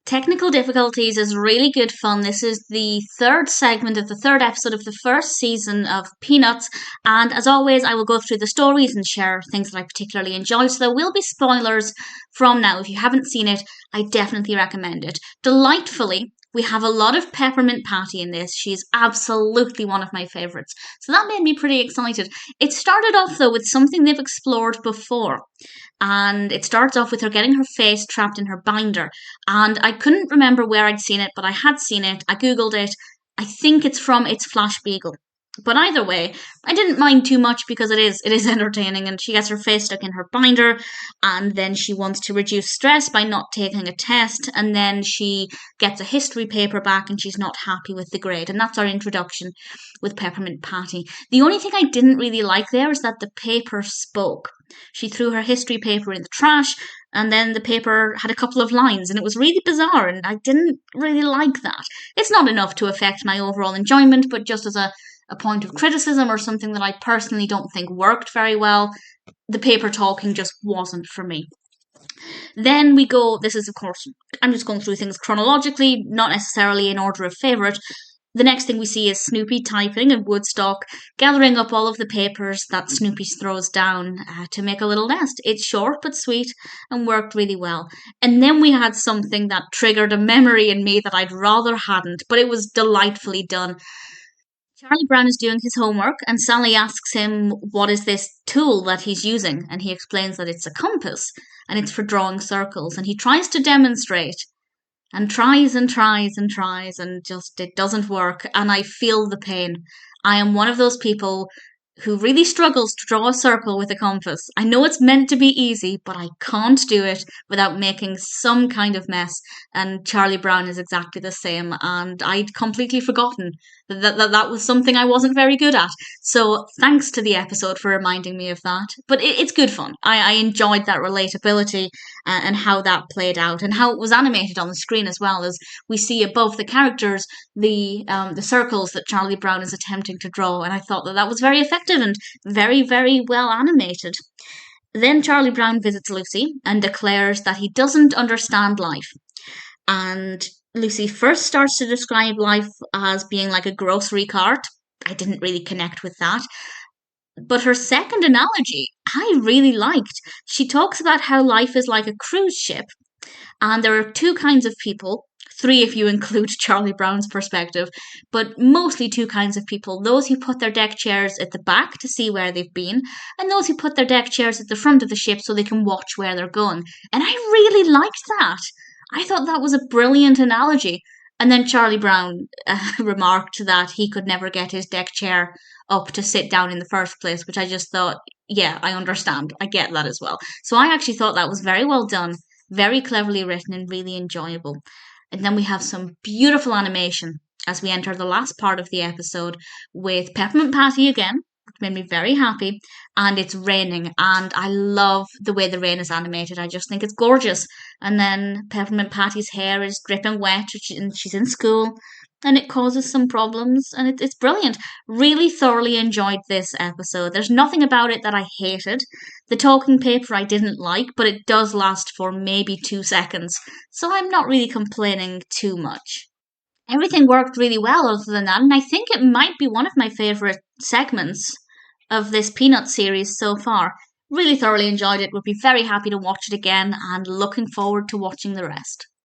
Technical difficulties is really good fun. This is the third segment of the third episode of the first season of Peanuts. And as always, I will go through the stories and share things that I particularly enjoy. So there will be spoilers from now. If you haven't seen it, I definitely recommend it. Delightfully, we have a lot of Peppermint Patty in this. She's absolutely one of my favourites. So that made me pretty excited. It started off, though, with something they've explored before. And it starts off with her getting her face trapped in her binder. And I couldn't remember where I'd seen it, but I had seen it. I googled it. I think it's from It's Flash Beagle. But either way, I didn't mind too much because it is entertaining, and she gets her face stuck in her binder, and then she wants to reduce stress by not taking a test, and then she gets a history paper back and she's not happy with the grade. And that's our introduction with Peppermint Patty. The only thing I didn't really like there is that the paper spoke. She threw her history paper in the trash, and then the paper had a couple of lines, and it was really bizarre, and I didn't really like that. It's not enough to affect my overall enjoyment, but just as a point of criticism or something that I personally don't think worked very well, the paper talking just wasn't for me. Then we go, this is of course, I'm just going through things chronologically, not necessarily in order of favourite. The next thing we see is Snoopy typing in Woodstock, gathering up all of the papers that Snoopy throws down to make a little nest. It's short but sweet and worked really well. And then we had something that triggered a memory in me that I'd rather hadn't, but it was delightfully done. Charlie Brown is doing his homework, and Sally asks him what is this tool that he's using, and he explains that it's a compass, and it's for drawing circles, and he tries to demonstrate, and tries and tries and tries, and just it doesn't work, and I feel the pain. I am one of those people who really struggles to draw a circle with a compass. I know it's meant to be easy, but I can't do it without making some kind of mess. And Charlie Brown is exactly the same. And I'd completely forgotten that was something I wasn't very good at. So thanks to the episode for reminding me of that. But it's good fun. I enjoyed that relatability and how that played out and how it was animated on the screen as well, as we see above the characters the circles that Charlie Brown is attempting to draw. And I thought that was very effective and very, very well animated. Then Charlie Brown visits Lucy and declares that he doesn't understand life. And Lucy first starts to describe life as being like a grocery cart. I didn't really connect with that. But her second analogy, I really liked. She talks about how life is like a cruise ship, and there are two kinds of people. Three if you include Charlie Brown's perspective, but mostly two kinds of people. Those who put their deck chairs at the back to see where they've been, and those who put their deck chairs at the front of the ship so they can watch where they're going. And I really liked that. I thought that was a brilliant analogy. And then Charlie Brown remarked that he could never get his deck chair up to sit down in the first place, which I just thought, yeah, I understand. I get that as well. So I actually thought that was very well done, very cleverly written, and really enjoyable. And then we have some beautiful animation as we enter the last part of the episode with Peppermint Patty again, which made me very happy, and it's raining, and I love the way the rain is animated. I just think it's gorgeous. And then Peppermint Patty's hair is dripping wet, and she's in school, and it causes some problems, and it's brilliant. Really thoroughly enjoyed this episode. There's nothing about it that I hated. The talking paper I didn't like, but it does last for maybe 2 seconds, so I'm not really complaining too much. Everything worked really well other than that, and I think it might be one of my favourite segments of this Peanut series so far. Really thoroughly enjoyed it, would be very happy to watch it again, and looking forward to watching the rest.